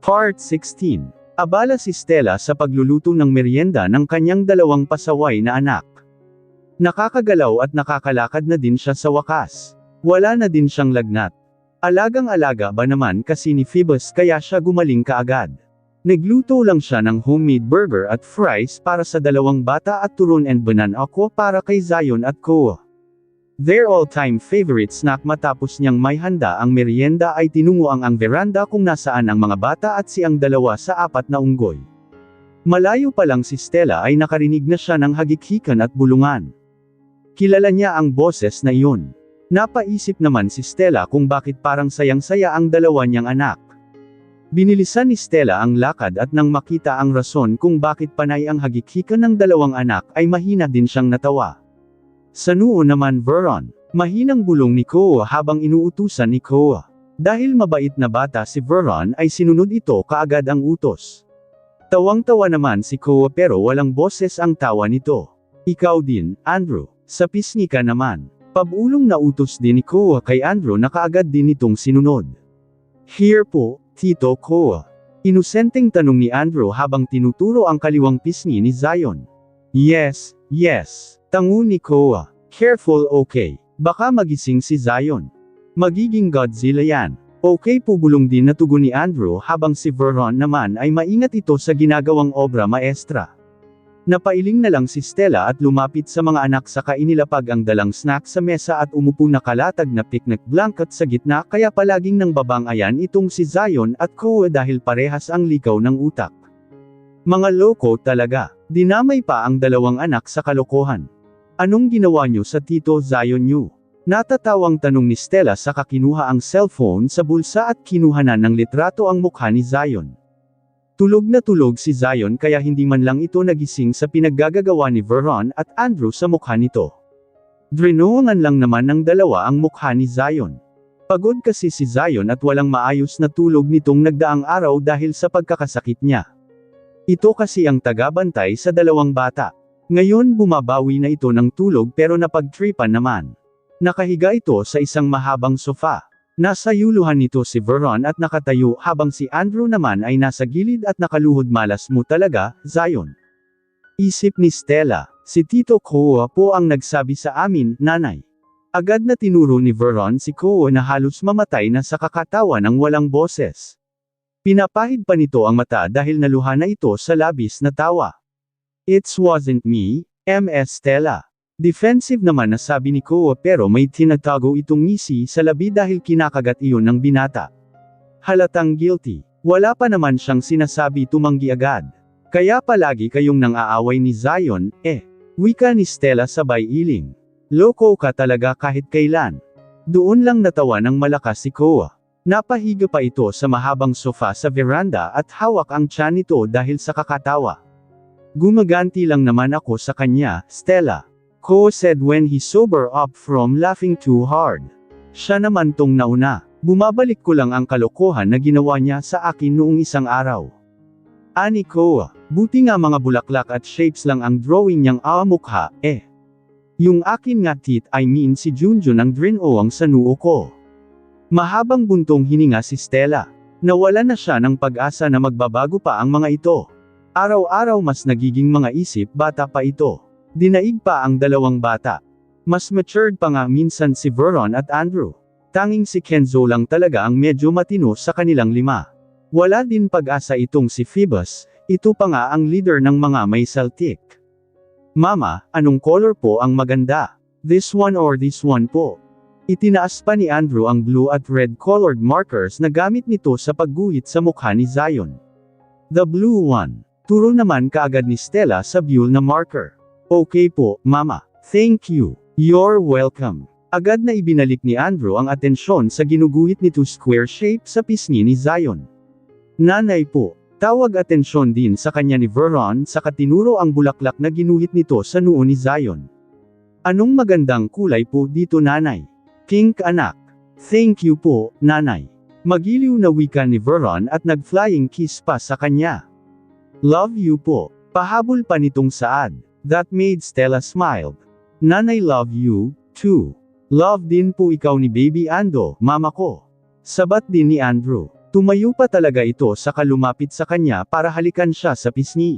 Part 16. Abala si Stella sa pagluluto ng merienda ng kanyang dalawang pasaway na anak. Nakakagalaw at nakakalakad na din siya sa wakas. Wala na din siyang lagnat. Alagang-alaga ba naman kasi ni Phoebus kaya siya gumaling kaagad. Nagluto lang siya ng homemade burger at fries para sa dalawang bata at turon and banana aqua para kay Zion at Koa. Their all-time favorite snack matapos niyang may handa ang merienda ay tinungo ang veranda kung nasaan ang mga bata at siang dalawa sa apat na unggoy. Malayo pa lang si Stella ay nakarinig na siya ng hagikhikan at bulungan. Kilala niya ang boses na iyon. Napaisip naman si Stella kung bakit parang sayang-saya ang dalawa niyang anak. Binilisan ni Stella ang lakad at nang makita ang rason kung bakit panay ang hagikhikan ng dalawang anak ay mahina din siyang natawa. Sa noo naman Veron, mahinang bulong ni Koa habang inuutusan ni Koa. Dahil mabait na bata si Veron ay sinunod ito kaagad ang utos. Tawang-tawa naman si Koa pero walang boses ang tawa nito. Ikaw din, Andrew, sa pisngi ka naman. Pabulong na utos din ni Koa kay Andrew na kaagad din itong sinunod. Here po, Tito Koa. Inusenteng tanong ni Andrew habang tinuturo ang kaliwang pisngi ni Zion. Yes, yes. Tango ni Koa. Careful okay. Baka magising si Zion. Magiging Godzilla yan. Okay po bulong din na tugon ni Andrew habang si Veron naman ay maingat ito sa ginagawang obra maestra. Napailing na lang si Stella at lumapit sa mga anak saka inilapag ang dalang snack sa mesa at umupo na kalatag na picnic blanket sa gitna kaya palaging nang babangayan itong si Zion at Koa dahil parehas ang likaw ng utak. Mga loko talaga. Dinamay pa ang dalawang anak sa kalokohan. Anong ginawa niyo sa Tito Zion niyo? Natatawang tanong ni Stella saka kinuha ang cellphone sa bulsa at kinuhanan ng litrato ang mukha ni Zion. Tulog na tulog si Zion kaya hindi man lang ito nagising sa pinaggagawa ni Veron at Andrew sa mukha nito. Drinoangan lang naman ng dalawa ang mukha ni Zion. Pagod kasi si Zion at walang maayos na tulog nitong nagdaang araw dahil sa pagkakasakit niya. Ito kasi ang tagabantay sa dalawang bata. Ngayon bumabawi na ito ng tulog pero napagtripan naman. Nakahiga ito sa isang mahabang sofa. Nasa yuluhan nito si Veron at nakatayo habang si Andrew naman ay nasa gilid at nakaluhod. Malas mo talaga, Zion. Isip ni Stella, si Tito Koa po ang nagsabi sa amin, nanay. Agad na tinuro ni Veron si Koa na halos mamatay na sa kakatawa ng walang boses. Pinapahid pa nito ang mata dahil naluha na ito sa labis na tawa. It wasn't me, Ms. Stella. Defensive naman na sabi ni Koa pero may tinatago itong ngisi sa labi dahil kinakagat iyon ng binata. Halatang guilty. Wala pa naman siyang sinasabi tumanggi agad. Kaya palagi kayong nang-aaway ni Zion, wika ni Stella sabay iling. Loko ka talaga kahit kailan. Doon lang natawa ng malakas si Koa. Napahiga pa ito sa mahabang sofa sa veranda at hawak ang tiyan nito dahil sa kakatawa. Gumaganti lang naman ako sa kanya, Stella. Koa said when he sober up from laughing too hard. Siya naman tong nauna. Bumabalik ko lang ang kalokohan na ginawa niya sa akin noong isang araw. Ani Koa, buti nga mga bulaklak at shapes lang ang drawing niyang mukha, Yung akin nga I mean si Junjun ang drinoang sa noo ko. Mahabang buntong hininga si Stella. Nawala na siya ng pag-asa na magbabago pa ang mga ito. Araw-araw mas nagiging mga isip bata pa ito. Dinaig pa ang dalawang bata. Mas matured pa nga minsan si Veron at Andrew. Tanging si Kenzo lang talaga ang medyo matino sa kanilang lima. Wala din pag-asa itong si Phoebus, ito pa nga ang leader ng mga may saltik. Mama, anong color po ang maganda? This one or this one po? Itinaas pa ni Andrew ang blue at red colored markers na gamit nito sa pagguhit sa mukha ni Zion. The blue one. Turo naman kaagad ni Stella sa blue na marker. Okay po, Mama. Thank you. You're welcome. Agad na ibinalik ni Andrew ang atensyon sa ginuguhit nito square shape sa pisngi ni Zion. Nanay po. Tawag atensyon din sa kanya ni Veron sa katinuro ang bulaklak na ginuhit nito sa noo ni Zion. Anong magandang kulay po dito nanay? Pink anak. Thank you po, nanay. Magiliw na wika ni Veron at nag-flying kiss pa sa kanya. Love you po. Pahabol pa nitong saad. That made Stella smiled. Nanay love you, too. Love din po ikaw ni Baby Ando, mama ko. Sabat din ni Andrew. Tumayo pa talaga ito saka lumapit sa kanya para halikan siya sa pisngi.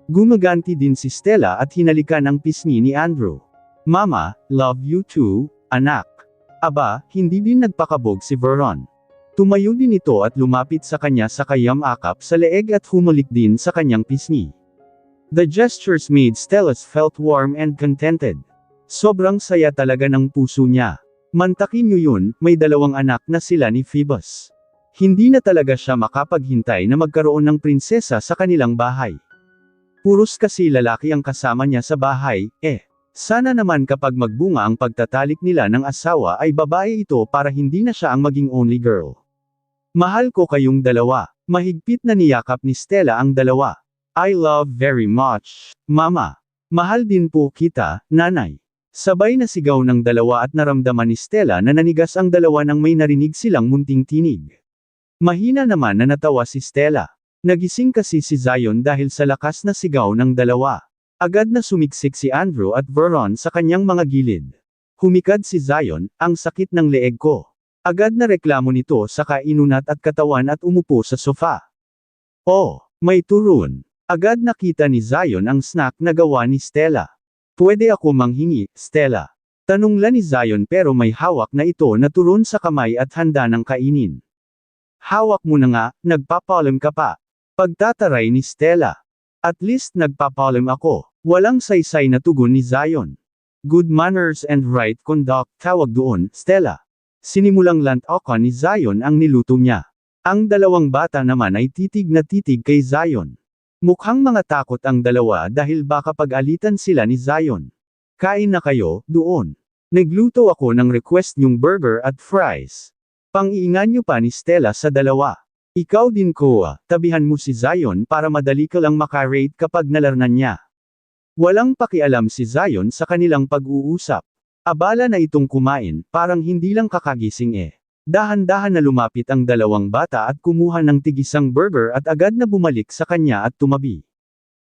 Gumaganti din si Stella at hinalikan ang pisngi ni Andrew. Mama, love you too, anak. Aba, hindi din nagpakabog si Veron. Tumayo din ito at lumapit sa kanya sa kayam-akap sa leeg at humalik din sa kanyang pisngi. The gestures made Stella felt warm and contented. Sobrang saya talaga ng puso niya. Mantakin niyo yun, may 2 anak na sila ni Phoebus. Hindi na talaga siya makapaghintay na magkaroon ng prinsesa sa kanilang bahay. Puros kasi lalaki ang kasama niya sa bahay, sana naman kapag magbunga ang pagtatalik nila ng asawa ay babae ito para hindi na siya ang maging only girl. Mahal ko kayong 2. Mahigpit na niyakap ni Stella ang 2. I love very much, Mama. Mahal din po kita, Nanay. Sabay na sigaw ng 2 at naramdaman ni Stella na nanigas ang 2 nang may narinig silang munting tinig. Mahina naman na natawa si Stella. Nagising kasi si Zion dahil sa lakas na sigaw ng 2. Agad na sumiksik si Andrew at Veron sa kanyang mga gilid. Humikad si Zion, ang sakit ng leeg ko. Agad na reklamo nito sa kainunat at katawan at umupo sa sofa. Oh, may turun. Agad nakita ni Zion ang snack na gawa ni Stella. Pwede ako manghingi, Stella? Tanungla ni Zion pero may hawak na ito na turun sa kamay at handa ng kainin. Hawak mo na nga, nagpapalam ka pa. Pagtataray ni Stella. At least nagpapalam ako. Walang saysay na tugon ni Zion. Good manners and right conduct, tawag doon, Stella. Sinimulang lantokan ni Zion ang niluto niya. Ang 2 bata naman ay titig na titig kay Zion. Mukhang mga takot ang 2 dahil baka pag-alitan sila ni Zion. Kain na kayo, doon. Nagluto ako ng request niyong burger at fries. Pang-iingan niyo pa ni Stella sa 2. Ikaw din Koa, tabihan mo si Zion para madali ka lang makarate kapag nalarnan niya. Walang pakialam si Zion sa kanilang pag-uusap. Abala na itong kumain, parang hindi lang kakagising Dahan-dahan na lumapit ang 2 bata at kumuha ng tigisang burger at agad na bumalik sa kanya at tumabi.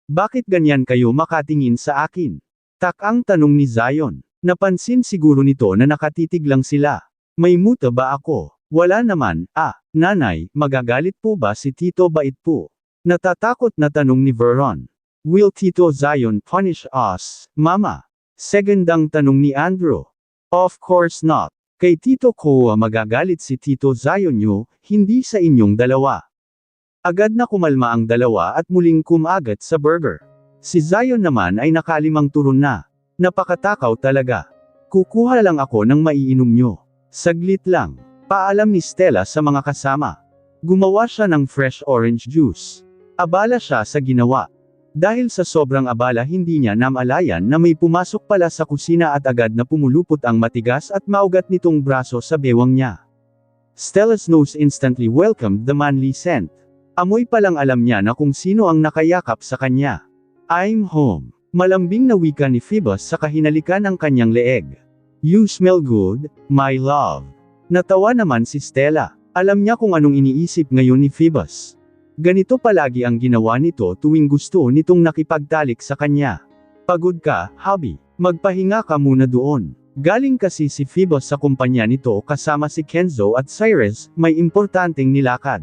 Bakit ganyan kayo makatingin sa akin? Tak-ang tanong ni Zion. Napansin siguro nito na nakatitig lang sila. May muta ba ako? Wala naman, Nanay, magagalit po ba si Tito Bait po? Natatakot na tanong ni Veron. Will Tito Zion punish us, Mama? Segundang tanong ni Andrew. Of course not. Kay Tito Koa magagalit si Tito Zion nyo, hindi sa inyong 2. Agad na kumalma ang 2 at muling kumagat sa burger. Si Zion naman ay nakalimang turun na. Napakatakaw talaga. Kukuha lang ako ng maiinom nyo. Saglit lang. Paalam ni Stella sa mga kasama. Gumawa siya ng fresh orange juice. Abala siya sa ginawa. Dahil sa sobrang abala hindi niya namalayan na may pumasok pala sa kusina at agad na pumulupot ang matigas at maugat nitong braso sa bewang niya. Stella's nose instantly welcomed the manly scent. Amoy palang alam niya na kung sino ang nakayakap sa kanya. I'm home. Malambing na wika ni Phoebus sa kahinalikan ng kanyang leeg. You smell good, my love. Natawa naman si Stella. Alam niya kung anong iniisip ngayon ni Phoebus. Ganito palagi ang ginawa nito tuwing gusto nitong nakipagtalik sa kanya. Pagod ka, hubby. Magpahinga ka muna doon. Galing kasi si Phoebus sa kumpanya nito kasama si Kenzo at Cyrus, may importanteng nilakad.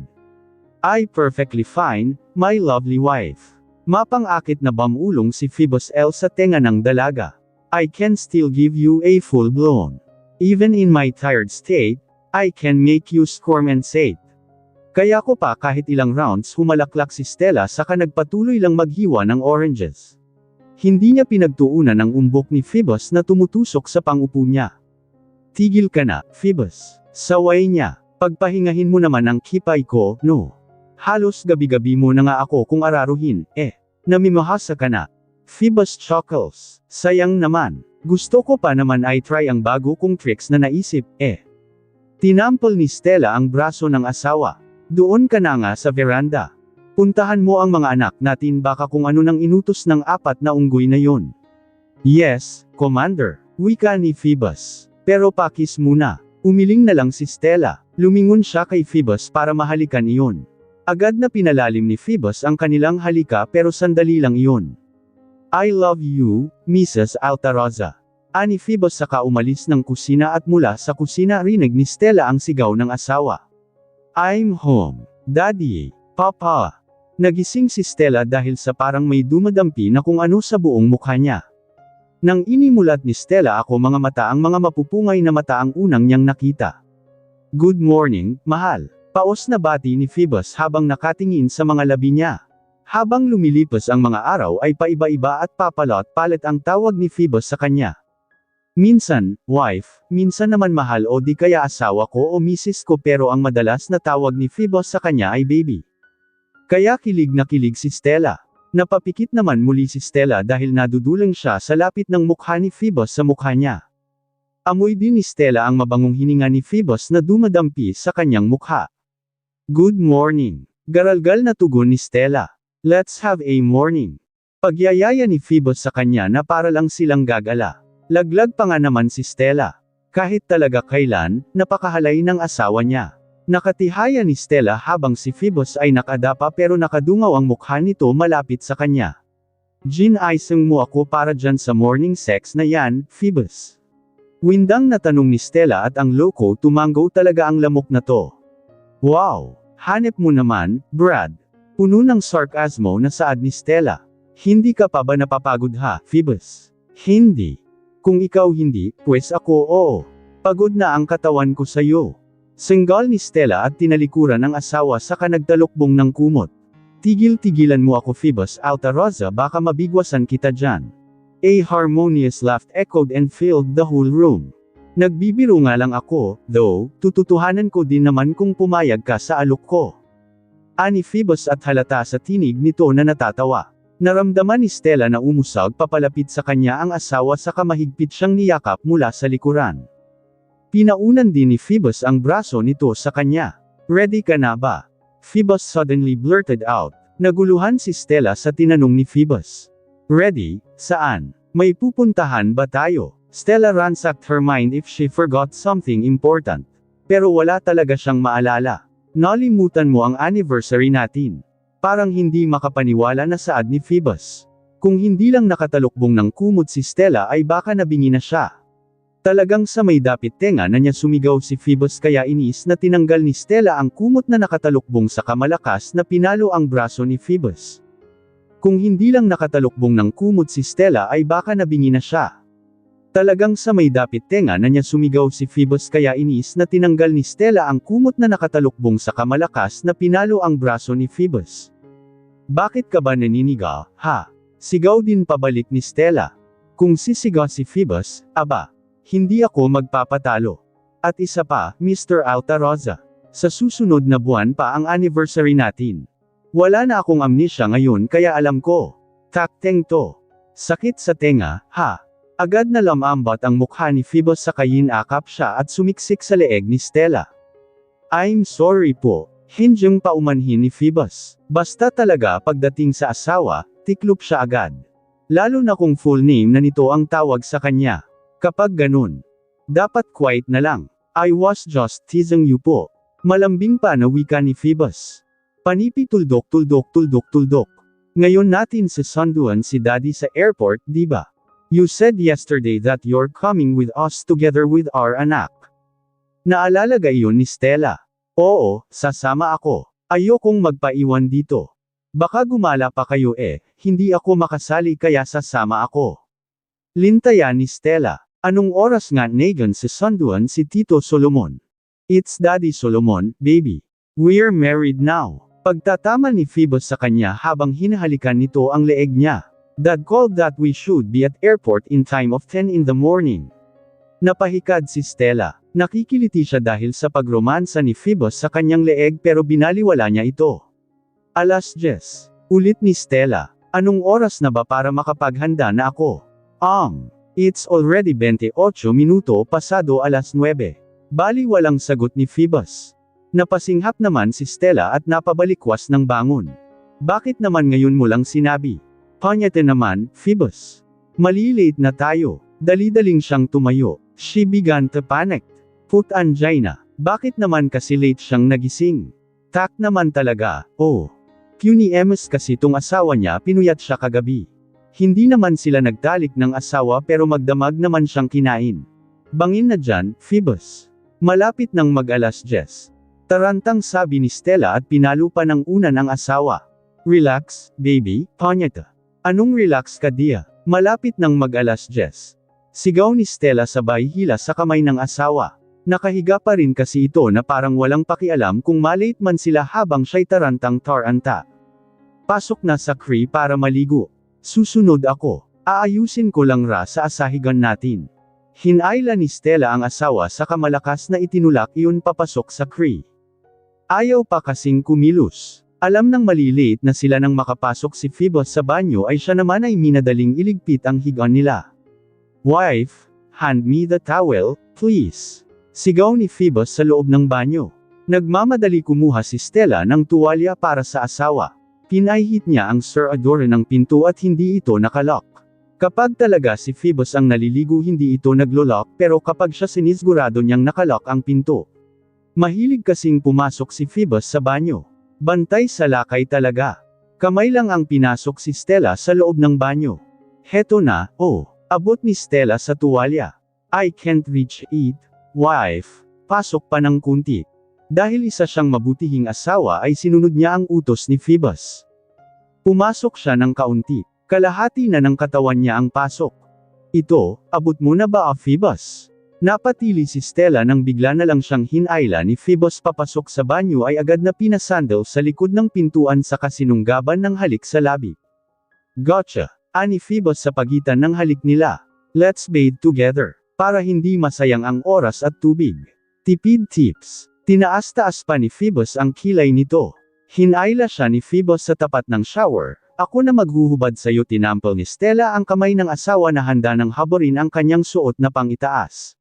I perfectly fine, my lovely wife. Mapang-akit na bamulong si Phoebus L sa tenga ng dalaga. I can still give you a full-blown. Even in my tired state, I can make you squirm and sate. Kaya ko pa kahit ilang rounds humalaklak si Stella saka nagpatuloy lang maghiwa ng oranges. Hindi niya pinagtuunan ang umbok ni Phoebus na tumutusok sa pangupo niya. Tigil ka na, Phoebus. Saway niya. Pagpahingahin mo naman ang kipay ko, no? Halos gabi-gabi mo na nga ako kung araruhin, namimahasa ka na. Phoebus chuckles. Sayang naman. Gusto ko pa naman ay try ang bago kong tricks na naisip, Tinampol ni Stella ang braso ng asawa. Doon ka na nga sa veranda. Puntahan mo ang mga anak natin baka kung ano nang inutos ng 4 na unggoy na yon. Yes, Commander. Wika ni Phoebus. Pero pakis muna. Umiling na lang si Stella. Lumingon siya kay Phoebus para mahalikan iyon. Agad na pinalalim ni Phoebus ang kanilang halika pero sandali lang iyon. I love you, Mrs. Altaroza. Ani Phoebus saka umalis ng kusina at mula sa kusina rinig ni Stella ang sigaw ng asawa. I'm home. Daddy. Papa. Nagising si Stella dahil sa parang may dumadampi na kung ano sa buong mukha niya. Nang inimulat ni Stella ako mga mata ang mga mapupungay na mata ang unang niyang nakita. Good morning, mahal. Paos na bati ni Phoebus habang nakatingin sa mga labi niya. Habang lumilipas ang mga araw ay paiba-iba at papalot-palit ang tawag ni Phoebus sa kanya. Minsan, wife, minsan naman mahal o di kaya asawa ko o misis ko pero ang madalas na tawag ni Phoebus sa kanya ay baby. Kaya kilig na kilig si Stella. Napapikit naman muli si Stella dahil naduduling siya sa lapit ng mukha ni Phoebus sa mukha niya. Amoy din ni Stella ang mabangong hininga ni Phoebus na dumadampi sa kanyang mukha. Good morning. Garalgal na tugon ni Stella. Let's have a morning. Pagyayaya ni Phoebus sa kanya na para lang silang gagala. Laglag pa nga naman si Stella. Kahit talaga kailan, napakahalay ng asawa niya. Nakatihaya ni Stella habang si Phoebus ay nakadapa pero nakadungaw ang mukha nito malapit sa kanya. Gin-isang mo ako para dyan sa morning sex na yan, Phoebus. Windang na tanong ni Stella at ang loko tumango talaga ang lamok na to. Wow! Hanep mo naman, Brad. Puno ng sarcasmo na saad ni Stella. Hindi ka pa ba napapagod ha, Phoebus? Hindi. Kung ikaw hindi, pues ako oo. Pagod na ang katawan ko sa'yo. Senggal ni Stella at tinalikuran ang asawa saka nagtalukbong ng kumot. Tigil-tigilan mo ako Phoebus Altaroza baka mabigwasan kita dyan. A harmonious laugh echoed and filled the whole room. Nagbibiro nga lang ako, though, tututuhanan ko din naman kung pumayag ka sa alok ko. Ani Phoebus at halata sa tinig nito na natatawa. Naramdaman ni Stella na umusag papalapit sa kanya ang asawa saka mahigpit siyang niyakap mula sa likuran. Pinaunan din ni Phoebus ang braso nito sa kanya. Ready ka na ba? Phoebus suddenly blurted out. Naguluhan si Stella sa tinanong ni Phoebus. Ready? Saan? May pupuntahan ba tayo? Stella ransacked her mind if she forgot something important. Pero wala talaga siyang maalala. Nalimutan mo ang anniversary natin. Parang hindi makapaniwala na saad ni Phoebus. Kung hindi lang nakatalukbong ng kumot si Stella ay baka nabingi na siya. Talagang sa may dapit tenga na niya sumigaw si Phoebus kaya inis na tinanggal ni Stella ang kumot na nakatalukbong sa kamalakas na pinalo ang braso ni Phoebus. Kung hindi lang nakatalukbong ng kumot si Stella ay baka nabingi na siya. Talagang sa may dapit tenga na niya sumigaw si Phoebus kaya inis na tinanggal ni Stella ang kumot na nakatalukbong sa kamalakas na pinalo ang braso ni Phoebus. Bakit ka ba naniniga, ha? Sigaw din pabalik ni Stella. Kung sisigaw si Phoebus, aba. Hindi ako magpapatalo. At isa pa, Mr. Altaroza. Sa susunod na buwan pa ang anniversary natin. Wala na akong amnesia ngayon kaya alam ko. Takteng to. Sakit sa tenga, ha? Agad na lamambat ang mukha ni Phoebus sa kayin-akap siya at sumiksik sa leeg ni Stella. I'm sorry po. Hindyang paumanhin ni Phoebus. Basta talaga pagdating sa asawa, tiklop siya agad. Lalo na kung full name na nito ang tawag sa kanya. Kapag ganun, dapat quiet na lang. I was just teasing you po. Malambing pa na wika ni Phoebus. Panipi tuldok. Ngayon natin susunduan si Daddy sa airport, diba? You said yesterday that you're coming with us together with our anak. Naalala ga iyon ni Stella? Oo, sasama ako. Ayokong magpaiwan dito. Baka gumala pa kayo hindi ako makasali kaya sasama ako. Lintayan ni Stella. Anong oras nga Negan susunduan si Tito Solomon? It's Daddy Solomon, baby. We're married now. Pagtatama ni Phoebus sa kanya habang hinahalikan nito ang leeg niya. Dad called that we should be at airport in time of 10 in the morning. Napahikad si Stella. Nakikiliti siya dahil sa pagromansa ni Phoebus sa kanyang leeg pero binaliwala niya ito. Alas 10. Ulit ni Stella. Anong oras na ba para makapaghanda na ako? It's already 28 minuto pasado alas 9. Bali walang sagot ni Phoebus. Napasinghap naman si Stella at napabalikwas ng bangon. Bakit naman ngayon mo lang sinabi? Panyete naman, Phoebus. Malilate na tayo. Dali-daling siyang tumayo. She began to panic. Put angina. Bakit naman kasi late siyang nagising? Tak naman talaga, oh. Puny Emes kasi tong asawa niya pinuyat siya kagabi. Hindi naman sila nagtalik ng asawa pero magdamag naman siyang kinain. Bangin na dyan, Phoebus. Malapit nang mag-alas 10. Tarantang sabi ni Stella at pinalo pa ng una ng asawa. Relax, baby, panyata. Anong relax ka dia? Malapit nang mag-alas 10. Sigaw ni Stella sabay hila sa kamay ng asawa. Nakahiga pa rin kasi ito na parang walang pakialam kung malate man sila habang siya'y tarantang taranta. Pasok na sa Cree para maligo. Susunod ako. Aayusin ko lang ra sa asahigan natin. Hinayla ni Stella ang asawa sa kamalakas na itinulak iyon papasok sa Cree. Ayaw pa kasing kumilos. Alam nang maliliit na sila nang makapasok si Phoebus sa banyo ay siya naman ay minadaling iligpit ang higaan nila. Wife, hand me the towel, please. Sigaw ni Phoebus sa loob ng banyo. Nagmamadali kumuha si Stella ng tuwalya para sa asawa. Pinahihit niya ang Sir Adore ng pinto at hindi ito nakalock. Kapag talaga si Phoebus ang naliligo hindi ito naglo-lock pero kapag siya sinisgurado niyang nakalock ang pinto. Mahilig kasing pumasok si Phoebus sa banyo. Bantay sa lakay talaga. Kamay lang ang pinasok si Stella sa loob ng banyo. Heto na, oh, abot ni Stella sa tuwalya. I can't reach it, wife. Pasok pa ng kunti. Dahil isa siyang mabutihing asawa ay sinunod niya ang utos ni Phoebus. Pumasok siya ng kaunti. Kalahati na ng katawan niya ang pasok. Ito, abot mo na ba Phoebus? Napatili si Stella nang bigla na lang siyang hinayla ni Phoebus papasok sa banyo ay agad na pinasandal sa likod ng pintuan sa kasinunggaban ng halik sa labi. Gotcha! Ani Phoebus sa pagitan ng halik nila. Let's bathe together. Para hindi masayang ang oras at tubig. Tipid tips. Tinaas-taas pa ni Phoebus ang kilay nito. Hinayla siya ni Phoebus sa tapat ng shower. Ako na maghuhubad sa'yo tinampal ni Stella ang kamay ng asawa na handa ng haborin ang kanyang suot na pangitaas.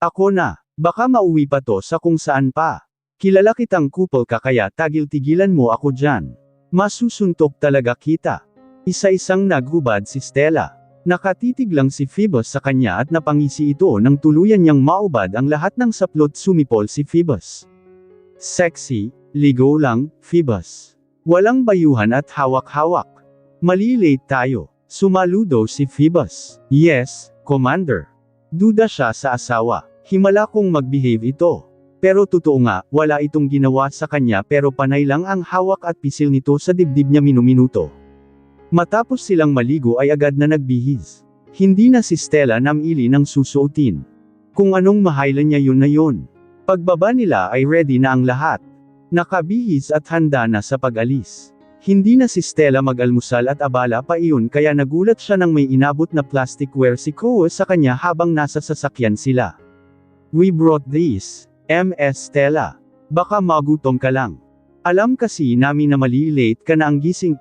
Ako na, baka mauwi pa to sa kung saan pa. Kilala kitang kupal ka kaya tagil-tigilan mo ako dyan. Masusuntok talaga kita. Isa-isang naghubad si Stella. Nakatitig lang si Phoebus sa kanya at napangisi ito nang tuluyan niyang maubad ang lahat ng saplot sumipol si Phoebus. Sexy, ligo lang, Phoebus. Walang bayuhan at hawak-hawak. Malilate tayo. Sumaludo si Phoebus. Yes, Commander. Duda siya sa asawa. Himala kong mag-behave ito. Pero totoo nga, wala itong ginawa sa kanya pero panay lang ang hawak at pisil nito sa dibdib niya minuminuto. Matapos silang maligo ay agad na nagbihis. Hindi na si Stella namili ng susuotin. Kung anong mahayla niya yun na yun. Pagbaba nila ay ready na ang lahat. Nakabihis at handa na sa pag-alis. Hindi na si Stella mag-almusal at abala pa iyon kaya nagulat siya nang may inabot na plasticware si Koa sa kanya habang nasa sasakyan sila. We brought this, Ms. Stella. Baka magutom ka lang. Alam kasi namin na malilate ka na ang gising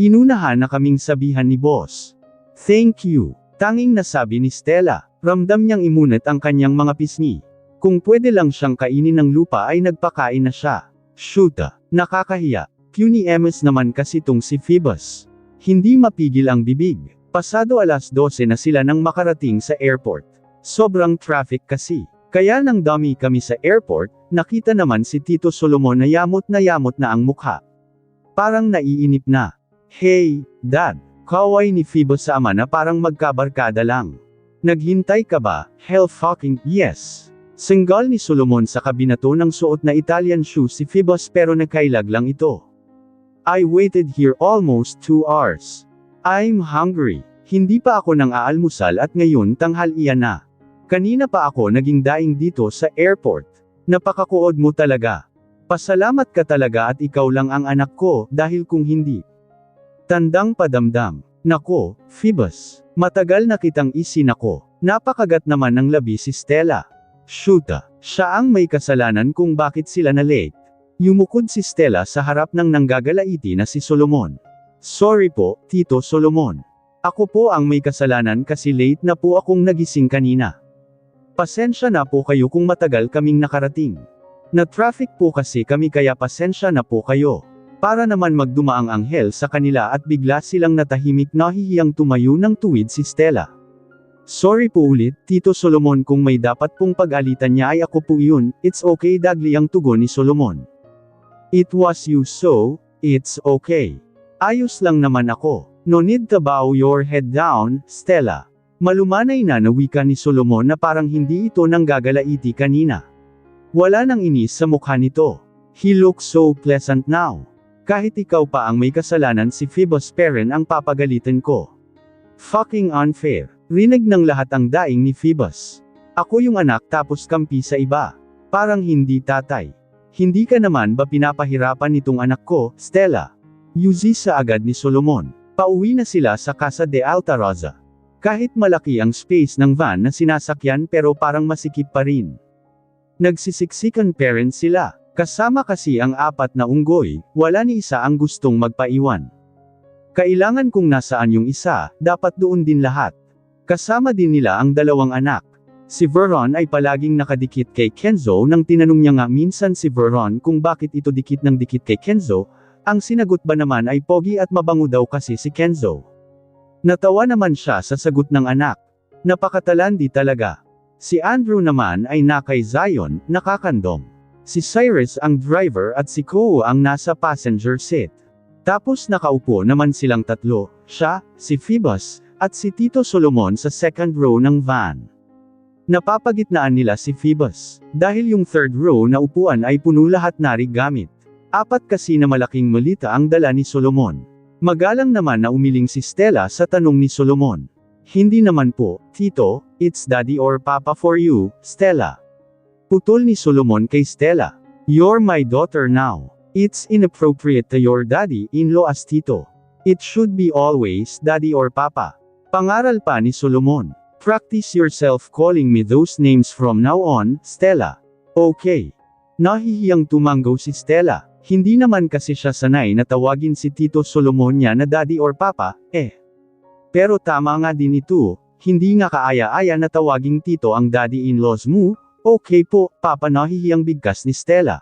Inunahan na kaming sabihan ni boss. Thank you. Tanging nasabi ni Stella. Ramdam niyang imunat ang kanyang mga pisngi. Kung pwede lang siyang kainin ng lupa ay nagpakain na siya. Shoota. Nakakahiya. Puny Ms naman kasi tong si Phoebus. Hindi mapigil ang bibig. Pasado alas 12 na sila nang makarating sa airport. Sobrang traffic kasi. Kaya nang dami kami sa airport, nakita naman si Tito Solomon na yamot na ang mukha. Parang naiinip na. Hey, Dad. Kaway ni Phoebus sa ama na parang magkabarkada lang. Naghintay ka ba? Hell fucking yes. Senggal ni Solomon sa kabinato ng suot na Italian shoes si Phoebus pero nakailag lang ito. I waited here almost 2 hours. I'm hungry. Hindi pa ako nang aalmusal at ngayon tanghalian na. Kanina pa ako naging daing dito sa airport. Napakakuod mo talaga. Pasalamat ka talaga at ikaw lang ang anak ko, dahil kung hindi. Tandang padamdam. Nako, Phoebus. Matagal na kitang isinako. Napakagat naman ng labi si Stella. Shoota. Siya ang may kasalanan kung bakit sila na late. Yumukod si Stella sa harap ng nanggagalaiti na si Solomon. Sorry po, Tito Solomon. Ako po ang may kasalanan kasi late na po akong nagising kanina. Pasensya na po kayo kung matagal kaming nakarating. Na-traffic po kasi kami kaya pasensya na po kayo. Para naman magdumaang anghel sa kanila at bigla silang natahimik nahihiyang tumayo ng tuwid si Stella. Sorry po ulit, Tito Solomon kung may dapat pong pag-alitan niya ay ako po yun, it's okay dagli ang tugon ni Solomon. It was you so, it's okay. Ayos lang naman ako. No need to bow your head down, Stella. Malumanay na wika ni Solomon na parang hindi ito nanggagalaiti kanina. Wala nang inis sa mukha nito. He looks so pleasant now. Kahit ikaw pa ang may kasalanan si Phoebus Perrin ang papagalitan ko. Fucking unfair. Rinig ng lahat ang daing ni Phoebus. Ako yung anak tapos kampi sa iba. Parang hindi tatay. Hindi ka naman ba pinapahirapan nitong anak ko, Stella? Yuzisa agad ni Solomon. Pauwi na sila sa Casa de Altaroza. Kahit malaki ang space ng van na sinasakyan pero parang masikip pa rin. Nagsisiksikan parents sila. Kasama kasi ang 4 na unggoy, wala ni isa ang gustong magpaiwan. Kailangan kung nasaan yung isa, dapat doon din lahat. Kasama din nila ang 2 anak. Si Veron ay palaging nakadikit kay Kenzo nang tinanong niya nga minsan si Veron kung bakit ito dikit ng dikit kay Kenzo, ang sinagot ba naman ay pogi at mabango daw kasi si Kenzo. Natawa naman siya sa sagot ng anak. Napakatalandi talaga. Si Andrew naman ay nakay Zion, nakakandong. Si Cyrus ang driver at si Ko ang nasa passenger seat. Tapos nakaupo naman silang 3, siya, si Phoebus, at si Tito Solomon sa second row ng van. Napapagitnaan nila si Phoebus, dahil yung third row na upuan ay puno lahat nari gamit. 4 kasi na malaking malita ang dala ni Solomon. Magalang naman na umiling si Stella sa tanong ni Solomon. Hindi naman po, Tito, it's daddy or papa for you, Stella. Putol ni Solomon kay Stella. You're my daughter now. It's inappropriate to your daddy-in-law as Tito. It should be always daddy or papa. Pangaral pa ni Solomon. Practice yourself calling me those names from now on, Stella. Okay. Nahihiyang tumanggaw si Stella. Hindi naman kasi siya sanay na tawagin si Tito Solomon niya na daddy or papa, Pero tama nga din ito, hindi nga kaaya-aya na tawaging Tito ang daddy-in-laws mo. Okay po, papa, nahihiyang bigkas ni Stella.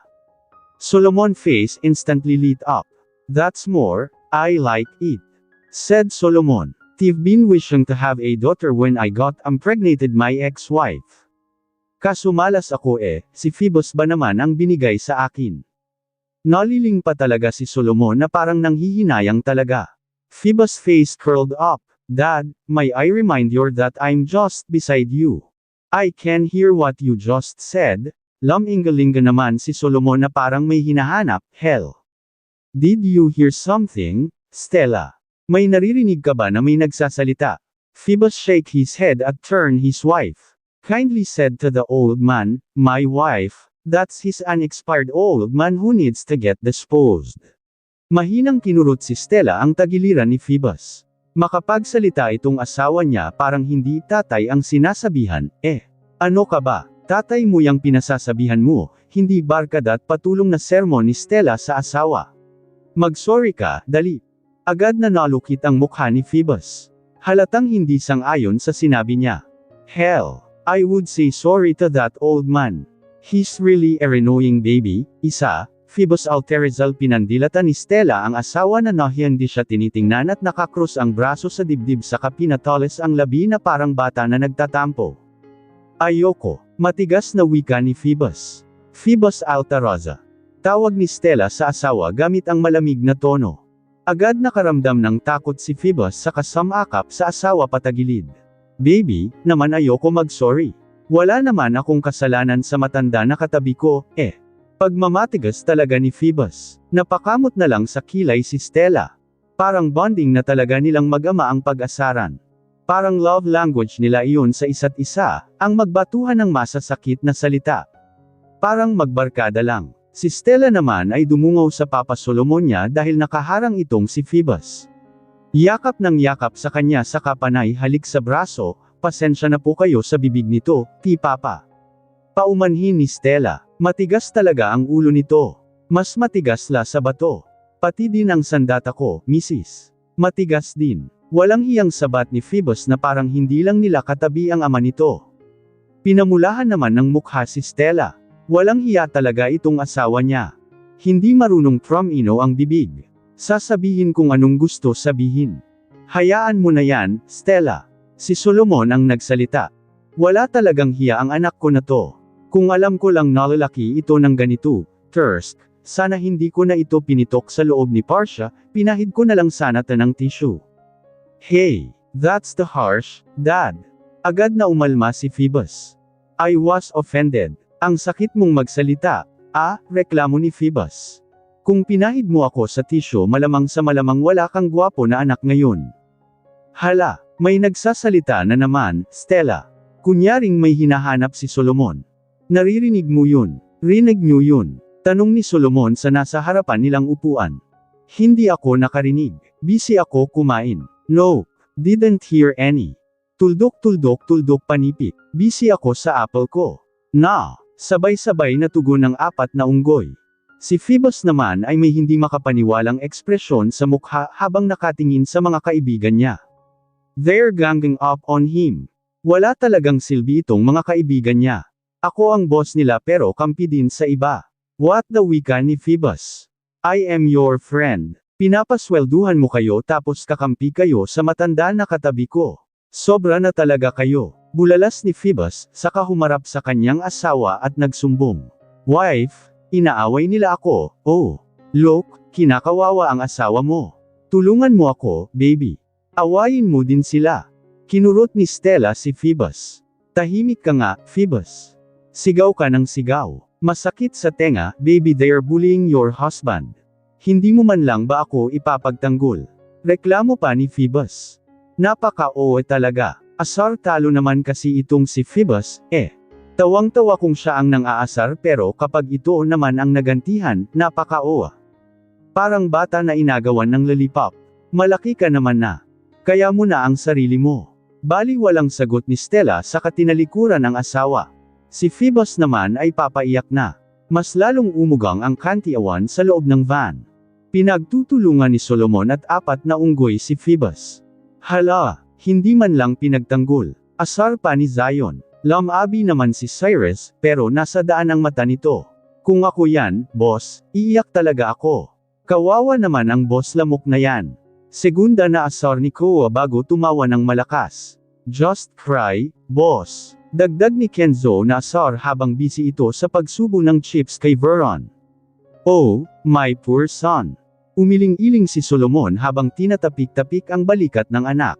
Solomon face instantly lit up. That's more, I like it. Said Solomon. I've been wishing to have a daughter when I got impregnated my ex-wife. Kaso malas ako si Phoebus ba naman ang binigay sa akin? Naliling pa talaga si Solomon na parang nanghihinayang talaga. Phoebus' face curled up. Dad, may I remind you that I'm just beside you. I can hear what you just said. Laminggalinga naman si Solomon na parang may hinahanap, hell. Did you hear something, Stella? May naririnig ka ba na may nagsasalita? Phoebus shake his head at turn his wife. Kindly said to the old man, my wife, that's his unexpired old man who needs to get disposed. Mahinang kinurot si Stella ang tagiliran ni Phoebus. Makapagsalita itong asawa niya parang hindi tatay ang sinasabihan, Ano ka ba? Tatay mo yang pinasasabihan mo, hindi barkada at patulong na sermon ni Stella sa asawa. Mag-sorry ka, dali. Agad na nalukit ang mukha ni Phoebus. Halatang hindi sang-ayon sa sinabi niya. Hell, I would say sorry to that old man. He's really a annoying baby, Phoebus Alterizal pinandilatan ni Stella ang asawa na hindi siya tinitingnan at nakakrus ang braso sa dibdib sa kapinatales ang labi na parang bata na nagtatampo. Ayoko, matigas na wika ni Phoebus. Phoebus Altaroza. Tawag ni Stella sa asawa gamit ang malamig na tono. Agad nakaramdam ng takot si Phoebus sa kasamakap sa asawa patagilid. Baby, naman ayoko mag-sorry. Wala naman akong kasalanan sa matanda na katabi ko, Pagmamatigas talaga ni Phoebus. Napakamot na lang sa kilay si Stella. Parang bonding na talaga nilang mag-ama ang pag-asaran. Parang love language nila iyon sa isa't isa, ang magbatuhan ng masasakit na salita. Parang magbarkada lang. Si Stella naman ay dumungaw sa Papa Solomon niya dahil nakaharang itong si Phoebus. Yakap ng yakap sa kanya sa kapanay halik sa braso, pasensya na po kayo sa bibig nito, Papa. Paumanhin ni Stella. Matigas talaga ang ulo nito. Mas matigas la sa bato. Pati din ang sandata ko, Mrs. Matigas din. Walang hiyang sabat ni Phoebus na parang hindi lang nila katabi ang ama nito. Pinamulahan naman ng mukha si Stella. Walang hiya talaga itong asawa niya. Hindi marunong from-ino ang bibig. Sasabihin kung anong gusto sabihin. Hayaan mo na yan, Stella. Si Solomon ang nagsalita. Wala talagang hiya ang anak ko na to. Kung alam ko lang na lalaki ito ng ganito, Tursk, sana hindi ko na ito pinitok sa loob ni Parcia, pinahid ko na lang sana ng tissue. Hey, that's the harsh, Dad. Agad na umalma si Phoebus. I was offended. Ang sakit mong magsalita. Reklamo ni Phoebus. Kung pinahid mo ako sa tisyo malamang sa malamang wala kang gwapo na anak ngayon. Hala, may nagsasalita na naman, Stella. Kunyaring may hinahanap si Solomon. Naririnig mo yun? Rinig niyo yun? Tanong ni Solomon sa nasa harapan nilang upuan. Hindi ako nakarinig. Busy ako kumain. No, didn't hear any. Tuldok panipik. Busy ako sa apple ko. Sabay-sabay na tugon ng 4 na unggoy. Si Phoebus naman ay may hindi makapaniwalang ekspresyon sa mukha habang nakatingin sa mga kaibigan niya. They're ganging up on him. Wala talagang silbi itong mga kaibigan niya. Ako ang boss nila pero kampi din sa iba. What the wika ni Phoebus? I am your friend. Pinapaswelduhan mo kayo tapos kakampi kayo sa matanda na katabi ko. Sobra na talaga kayo. Bulalas ni Phoebus, saka humarap sa kanyang asawa at nagsumbong. Wife, inaaway nila ako. Oh, look, kinakawawa ang asawa mo. Tulungan mo ako, baby. Awayin mo din sila. Kinurot ni Stella si Phoebus. Tahimik ka nga, Phoebus. Sigaw ka ng sigaw. Masakit sa tenga, baby, they're bullying your husband. Hindi mo man lang ba ako ipapagtanggol? Reklamo pa ni Phoebus. Napaka-oo talaga. Asar talo naman kasi itong si Phoebus, Tawang-tawa kung siya ang nang-aasar pero kapag ito naman ang nagantihan, napaka-owa. Parang bata na inagawan ng lollipop. Malaki ka naman na. Kaya mo na ang sarili mo. Bali walang sagot ni Stella sa katinalikuran ng asawa. Si Phoebus naman ay papaiyak na. Mas lalong umugang ang kantiawan sa loob ng van. Pinagtutulungan ni Solomon at 4 na unggoy si Phoebus. Hala, hindi man lang pinagtanggol. Asar pa ni Zion. Lumabi naman si Cyrus, pero nasa daan ang mata nito. Kung ako yan, boss, iiyak talaga ako. Kawawa naman ang boss lamok na yan. Segunda na asar ni Koa bago tumawa ng malakas. Just cry, boss. Dagdag ni Kenzo na asar habang busy ito sa pagsubo ng chips kay Veron. Oh, my poor son. Umiling-iling si Solomon habang tinatapik-tapik ang balikat ng anak.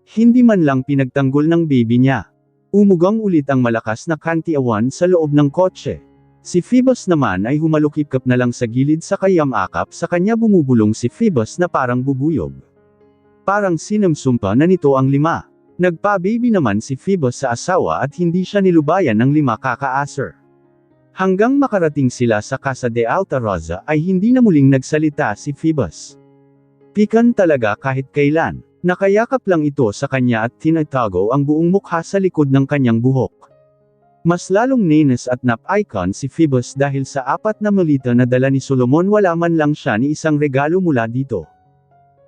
Hindi man lang pinagtanggol ng baby niya. Umugang ulit ang malakas na kantiawan sa loob ng kotse. Si Phoebus naman ay humalukip-kap na lang sa gilid sa kayam-akap sa kanya bumubulong si Phoebus na parang bubuyog. Parang sinamsumpa na nito ang 5. Nagpa-baby naman si Phoebus sa asawa at hindi siya nilubayan ng 5 kaka-aser. Hanggang makarating sila sa Casa de Alta Rosa ay hindi na muling nagsalita si Phoebus. Pikan talaga kahit kailan. Nakayakap lang ito sa kanya at tinatago ang buong mukha sa likod ng kanyang buhok. Mas lalong nenes at nap-icon si Phoebus dahil sa 4 na malita na dala ni Solomon wala man lang siya ni isang regalo mula dito.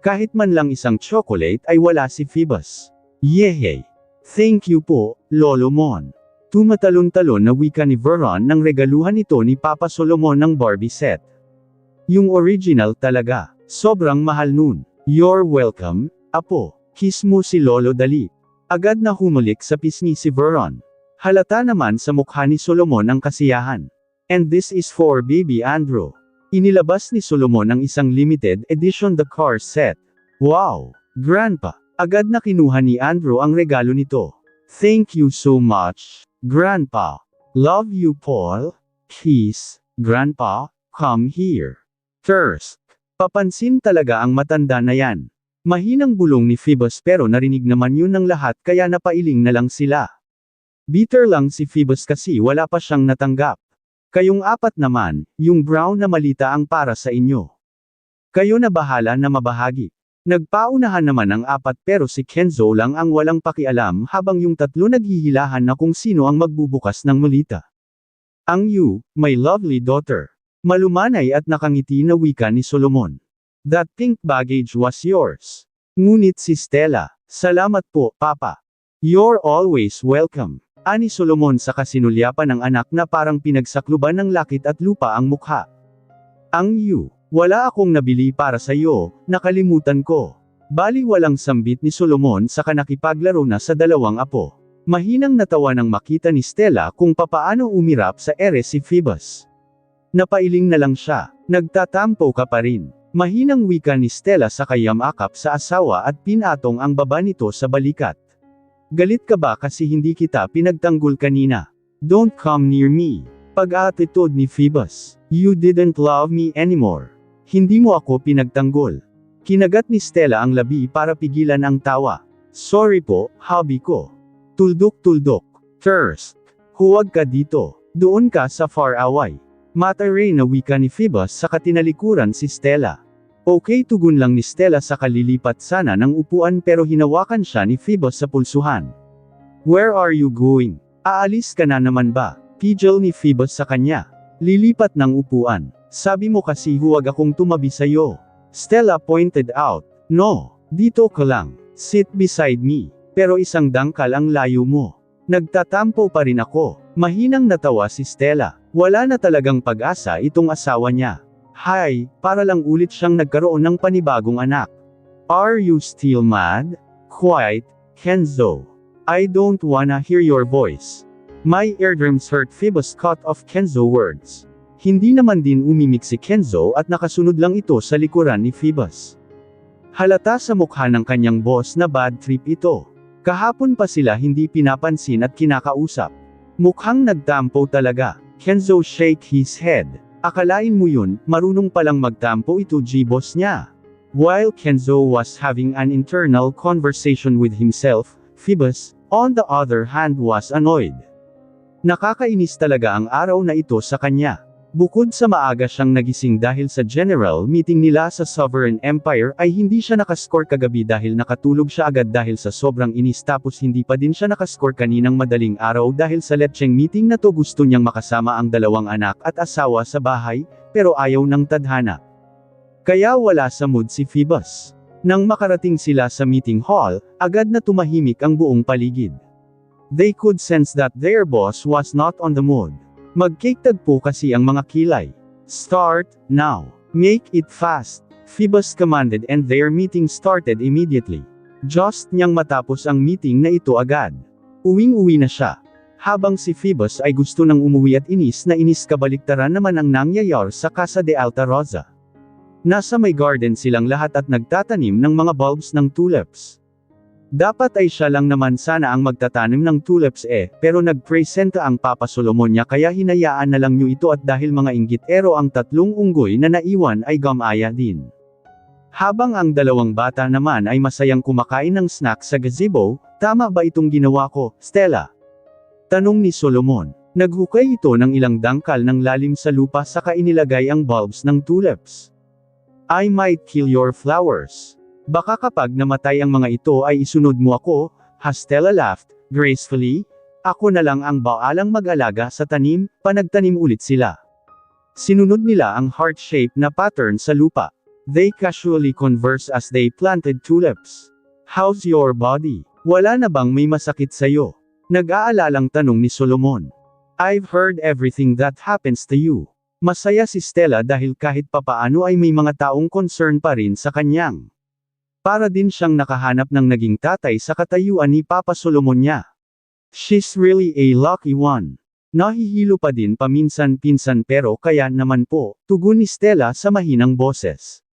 Kahit man lang isang chocolate ay wala si Phoebus. Yehey! Thank you po, Lolo Mon. Tumatalon-talon na wika ni Veron nang regaluhan ito ni Papa Solomon ng Barbie set. Yung original talaga, sobrang mahal nun. You're welcome. Apo, kiss mo si Lolo dali. Agad na humalik sa pisngi si Veron. Halata naman sa mukha ni Solomon ang kasiyahan. And this is for baby Andrew. Inilabas ni Solomon ang isang limited edition the car set. Wow! Grandpa! Agad na kinuha ni Andrew ang regalo nito. Thank you so much, Grandpa. Love you, Paul. Kiss, Grandpa, come here. Thirst. Papansin talaga ang matanda na yan. Mahinang bulong ni Phoebus pero narinig naman yun ng lahat kaya napailing na lang sila. Bitter lang si Phoebus kasi wala pa siyang natanggap. Kayong 4 naman, yung brown na malita ang para sa inyo. Kayo na bahala na mabahagi. Nagpaunahan naman ang 4 pero si Kenzo lang ang walang pakialam habang yung 3 naghihilahan na kung sino ang magbubukas ng malita. Ang you, my lovely daughter. Malumanay at nakangiti na wika ni Solomon. That pink baggage was yours. Ngunit si Stella, salamat po, Papa. You're always welcome. Ani Solomon sa kasinulyapan ng anak na parang pinagsakluban ng lakit at lupa ang mukha. Ang you, wala akong nabili para sa iyo, nakalimutan ko. Bali walang sambit ni Solomon sa kanakipaglaro na sa 2 apo. Mahinang natawa nang makita ni Stella kung papaano umirap sa ere si Phoebus. Napailing na lang siya, nagtatampo ka pa rin. Mahinang wika ni Stella sa kayam-akap sa asawa at pinatong ang baba nito sa balikat. Galit ka ba kasi hindi kita pinagtanggol kanina? Don't come near me. Pag-aatitude ni Phoebus. You didn't love me anymore. Hindi mo ako pinagtanggol. Kinagat ni Stella ang labi para pigilan ang tawa. Sorry po, hubby ko. Tuldok-tuldok. Thirst. Huwag ka dito. Doon ka sa far away. Mataray na wika ni Phoebus sa katinalikuran si Stella. Okay, tugon lang ni Stella sa kalilipat sana ng upuan pero hinawakan siya ni Phoebus sa pulsuhan. Where are you going? Aalis ka na naman ba? Pidgel ni Phoebus sa kanya. Lilipat ng upuan. Sabi mo kasi huwag akong tumabi sa'yo. Stella pointed out. No, dito ka lang. Sit beside me. Pero isang dangkal ang layo mo. Nagtatampo pa rin ako. Mahinang natawa si Stella. Wala na talagang pag-asa itong asawa niya. Hi, para lang ulit siyang nagkaroon ng panibagong anak. Are you still mad? Quiet, Kenzo. I don't wanna hear your voice. My eardrums hurt. Phoebus cut off Kenzo words. Hindi naman din umimik si Kenzo at nakasunod lang ito sa likuran ni Phoebus. Halata sa mukha ng kanyang boss na bad trip ito. Kahapon pa sila hindi pinapansin at kinakausap. Mukhang nagtampo talaga. Kenzo shake his head. Akalain mo yun, marunong palang magtampo ito G-boss niya. While Kenzo was having an internal conversation with himself, Phoebus, on the other hand, was annoyed. Nakakainis talaga ang araw na ito sa kanya. Bukod sa maaga siyang nagising dahil sa general meeting nila sa Sovereign Empire ay hindi siya nakascore kagabi dahil nakatulog siya agad dahil sa sobrang inis tapos hindi pa din siya nakascore kaninang madaling araw dahil sa lecheng meeting na to gusto niyang makasama ang dalawang anak at asawa sa bahay, pero ayaw ng tadhana. Kaya wala sa mood si Phoebus. Nang makarating sila sa meeting hall, agad na tumahimik ang buong paligid. They could sense that their boss was not on the mood. Magkikitagpo kasi ang mga kilay. Start, now. Make it fast. Phoebus commanded and their meeting started immediately. Just niyang matapos ang meeting na ito agad. Uwing-uwi na siya. Habang si Phoebus ay gusto nang umuwi at inis na inis kabaliktaran naman ang nangyayari sa Casa de Alta Rosa. Nasa may garden silang lahat at nagtatanim ng mga bulbs ng tulips. Dapat ay siya lang naman sana ang magtatanim ng tulips pero nagpresenta ang Papa Solomon niya kaya hinayaan na lang niyo ito at dahil mga inggitero ang tatlong unggoy na naiwan ay gamaya din. Habang ang dalawang bata naman ay masayang kumakain ng snack sa gazebo, tama ba itong ginawa ko, Stella? Tanong ni Solomon. Naghukay ito ng ilang dangkal ng lalim sa lupa saka inilagay ang bulbs ng tulips. I might kill your flowers. Baka kapag namatay ang mga ito ay isunod mo ako, Stella laughed, gracefully. Ako na lang ang baalang mag-alaga sa tanim, panagtanim ulit sila. Sinunod nila ang heart-shaped na pattern sa lupa. They casually converse as they planted tulips. How's your body? Wala na bang may masakit sa'yo? Nag-aalalang tanong ni Solomon. I've heard everything that happens to you. Masaya si Stella dahil kahit papaano ay may mga taong concern pa rin sa kanyang. Para din siyang nakahanap ng naging tatay sa katayuan ni Papa Solomon niya. She's really a lucky one. Nahihilo pa din paminsan-pinsan pero kaya naman po, tugon ni Stella sa mahinang boses.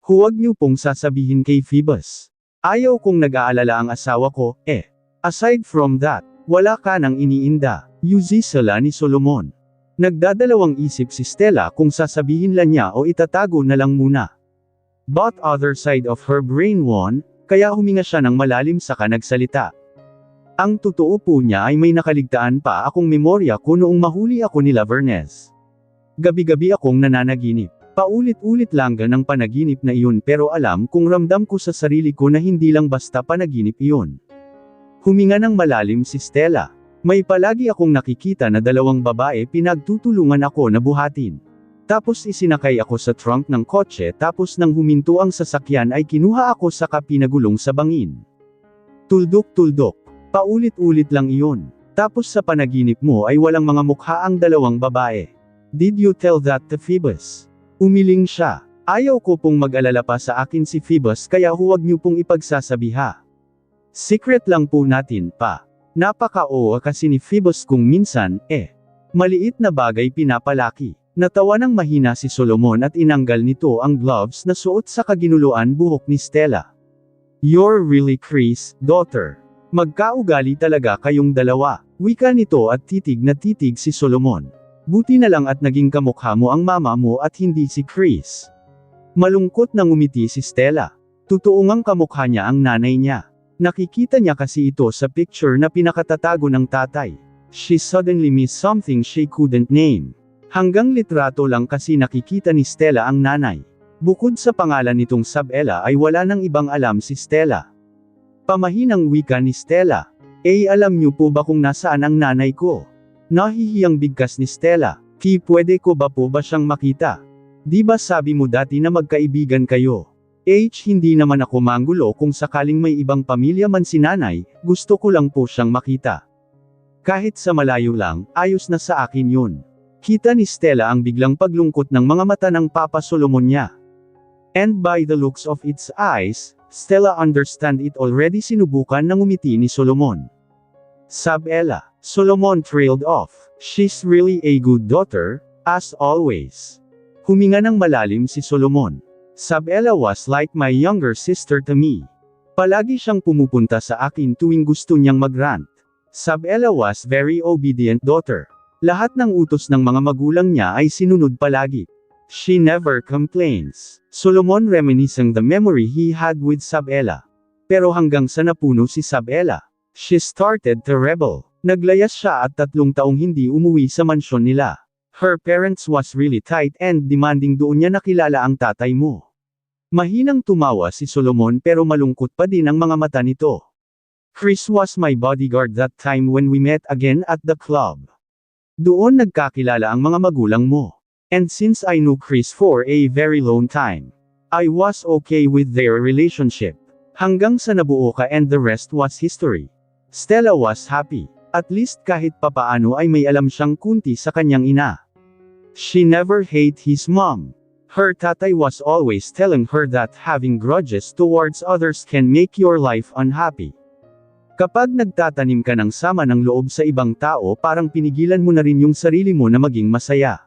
Huwag niyo pong sasabihin kay Phoebus. Ayaw kong nag-aalala ang asawa ko, Aside from that, wala ka nang iniinda, Yuzisala ni Solomon. Nagdadalawang isip si Stella kung sasabihin lang niya o itatago na lang muna. But other side of her brain won, kaya huminga siya ng malalim saka nagsalita. Ang totoo po niya ay may nakaligtaan pa akong memorya ko noong mahuli ako ni Lavernez. Gabi-gabi akong nananaginip. Paulit-ulit lang ng panaginip na iyon pero alam kung ramdam ko sa sarili ko na hindi lang basta panaginip iyon. Huminga ng malalim si Stella. May palagi akong nakikita na dalawang babae pinagtutulungan ako na buhatin. Tapos isinakay ako sa trunk ng kotse tapos nang huminto ang sasakyan ay kinuha ako saka pinagulong sa bangin. Tuldok-tuldok. Paulit-ulit lang iyon. Tapos sa panaginip mo ay walang mga mukha ang dalawang babae. Did you tell that to Phoebus? Umiling siya. Ayaw ko pong mag-alala pa sa akin si Phoebus kaya huwag niyo pong ipagsasabiha. Secret lang po natin pa. Napaka-oa kasi ni Phoebus kung minsan, maliit na bagay pinapalaki. Natawa ng mahina si Solomon at inanggal nito ang gloves na suot sa kaginuluan buhok ni Stella. You're really Chris, daughter. Magkaugali talaga kayong dalawa. Wika nito at titig na titig si Solomon. Buti na lang at naging kamukha mo ang mama mo at hindi si Chris. Malungkot na ngumiti si Stella. Totoo ngang kamukha niya ang nanay niya. Nakikita niya kasi ito sa picture na pinakatatago ng tatay. She suddenly missed something she couldn't name. Hanggang litrato lang kasi nakikita ni Stella ang nanay. Bukod sa pangalan nitong Sabela ay wala nang ibang alam si Stella. Pamahinang wika ni Stella. Alam niyo po ba kung nasaan ang nanay ko? Nahihiyang bigkas ni Stella. Pwede ko ba po ba siyang makita? Di ba sabi mo dati na magkaibigan kayo? Hindi naman ako manggulo kung sakaling may ibang pamilya man si nanay, gusto ko lang po siyang makita. Kahit sa malayo lang, ayos na sa akin yun. Kita ni Stella ang biglang paglungkot ng mga mata ng Papa Solomon niya. And by the looks of its eyes, Stella understand it already. Sinubukan ng umiti ni Solomon. Sabela. Solomon trailed off. She's really a good daughter, as always. Huminga ng malalim si Solomon. Sabela was like my younger sister to me. Palagi siyang pumupunta sa akin tuwing gusto niyang mag-rant. Sabela was very obedient daughter. Lahat ng utos ng mga magulang niya ay sinunod palagi. She never complains. Solomon reminiscing the memory he had with Sabela. Pero hanggang sa napuno si Sabela, she started to rebel. Naglayas siya at 3 taong hindi umuwi sa mansyon nila. Her parents was really tight and demanding. Doon niya nakilala ang tatay mo. Mahinang tumawa si Solomon pero malungkot pa din ang mga mata nito. Chris was my bodyguard that time when we met again at the club. Doon nagkakilala ang mga magulang mo. And since I knew Chris for a very long time, I was okay with their relationship. Hanggang sa nabuo ka and the rest was history. Stella was happy. At least kahit papaano ay may alam siyang kunti sa kanyang ina. She never hate his mom. Her tatay was always telling her that having grudges towards others can make your life unhappy. Kapag nagtatanim ka ng sama ng loob sa ibang tao, parang pinigilan mo na rin yung sarili mo na maging masaya.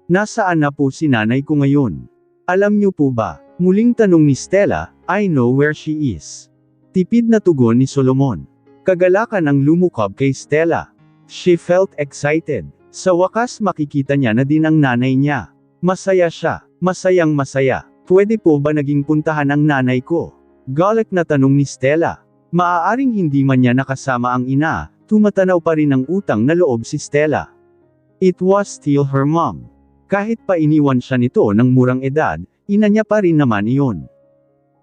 Nasaan na po si nanay ko ngayon? Alam niyo po ba? Muling tanong ni Stella. I know where she is. Tipid na tugon ni Solomon. Kagalakan ang lumukab kay Stella. She felt excited. Sa wakas makikita niya na din ang nanay niya. Masaya siya. Masayang masaya. Pwede po ba naging puntahan ang nanay ko? Galak na tanong ni Stella. Maaaring hindi man niya nakasama ang ina, tumatanaw pa rin ng utang na loob si Stella. It was still her mom. Kahit pa iniwan siya nito ng murang edad, ina niya pa rin naman iyon.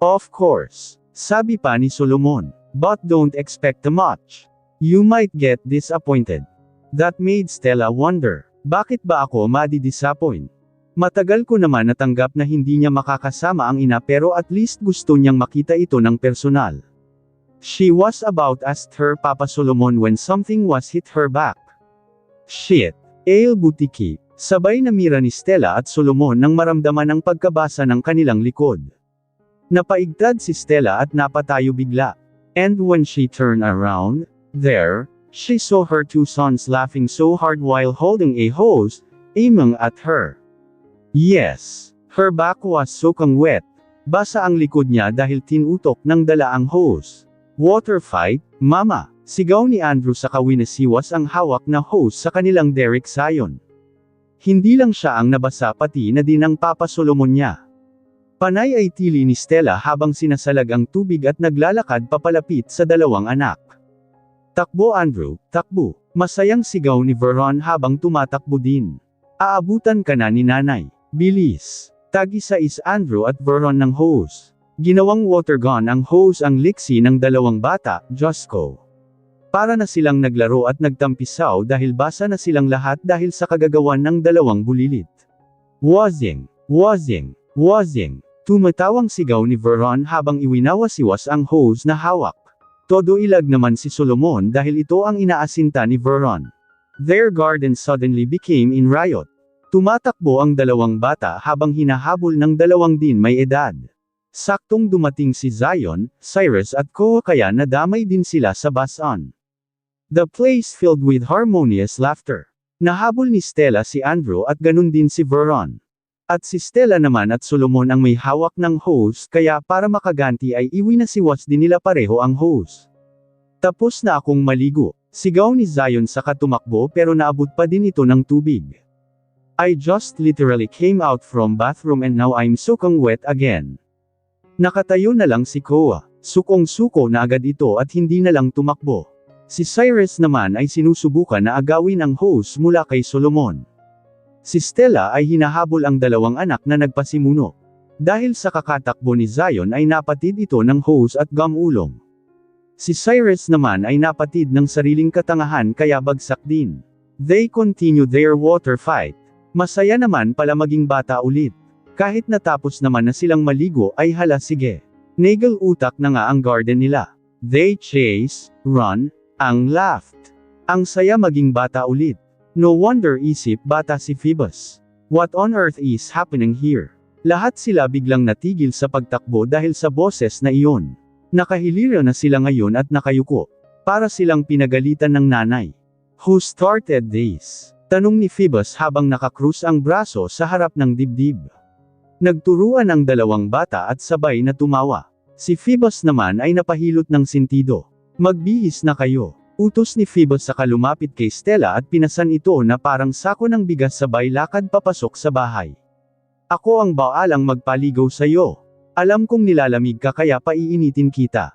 Of course. Sabi pa ni Solomon. But don't expect too much. You might get disappointed. That made Stella wonder. Bakit ba ako madi-disappoint? Matagal ko naman natanggap na hindi niya makakasama ang ina pero at least gusto niyang makita ito ng personal. She was about asked her Papa Solomon when something was hit her back. Shit. Ale butiki. Sabay na mira ni Stella at Solomon nang maramdaman ang pagkabasa ng kanilang likod. Napaigtad si Stella at napatayo bigla. And when she turned around, there, she saw her 2 sons laughing so hard while holding a hose, aiming at her. Yes, her back was soaking wet. Basa ang likod niya dahil tinutok ng dala ang hose. Water fight, mama, sigaw ni Andrew sa kawinasiwas ang hawak na hose sa kanilang Derek Zion. Hindi lang siya ang nabasa pati na din ang Papa Solomon niya. Panay ay tili ni Stella habang sinasalag ang tubig at naglalakad papalapit sa 2 anak. Takbo Andrew, takbo, masayang sigaw ni Veron habang tumatakbo din. Aabutan ka na ni nanay, bilis. Tag-isa-is Andrew at Veron ng hose. Ginawang water gun ang hose ang liksi ng 2 bata, Diyos ko. Para na silang naglaro at nagtampisaw dahil basa na silang lahat dahil sa kagagawan ng 2 bulilit. Wazing, wazing, wazing. Tumatawang sigaw ni Veron habang iwinawasiwas ang hose na hawak. Todo ilag naman si Solomon dahil ito ang inaasinta ni Veron. Their garden suddenly became in riot. Tumatakbo ang 2 bata habang hinahabol ng 2 din may edad. Saktong dumating si Zion, Cyrus at Koa kaya nadamay din sila sa basan. The place filled with harmonious laughter. Nahabol ni Stella si Andrew at ganun din si Veron. At si Stella naman at Solomon ang may hawak ng hose kaya para makaganti ay iwinasiwas din nila pareho ang hose. Tapos na akong maligo, sigaw ni Zion sa katumakbo pero naabot pa din ito ng tubig. I just literally came out from bathroom and now I'm soaking wet again. Nakatayo na lang si Koa. Sukong-suko na agad ito at hindi na lang tumakbo. Si Cyrus naman ay sinusubukan na agawin ang hose mula kay Solomon. Si Stella ay hinahabol ang dalawang anak na nagpasimuno. Dahil sa kakatakbo ni Zion ay napatid ito ng hose at gumulong. Si Cyrus naman ay napatid ng sariling katangahan kaya bagsak din. They continue their water fight. Masaya naman pala maging bata ulit. Kahit natapos naman na silang maligo ay hala sige. Nagel utak na nga ang garden nila. They chase, run, ang laughed. Ang saya maging bata ulit. No wonder isip bata si Phoebus. What on earth is happening here? Lahat sila biglang natigil sa pagtakbo dahil sa boses na iyon. Nakahilira na sila ngayon at nakayuko. Para silang pinagalitan ng nanay. Who started this? Tanong ni Phoebus habang nakakrus ang braso sa harap ng dibdib. Nagturuan ang dalawang bata at sabay na tumawa. Si Phoebus naman ay napahilot ng sentido. Magbihis na kayo. Utos ni Phoebus saka lumapit kay Stella at pinasan ito na parang sako ng bigas sabay lakad papasok sa bahay. Ako ang baalang magpaligaw sa'yo. Alam kong nilalamig ka kaya paiinitin kita.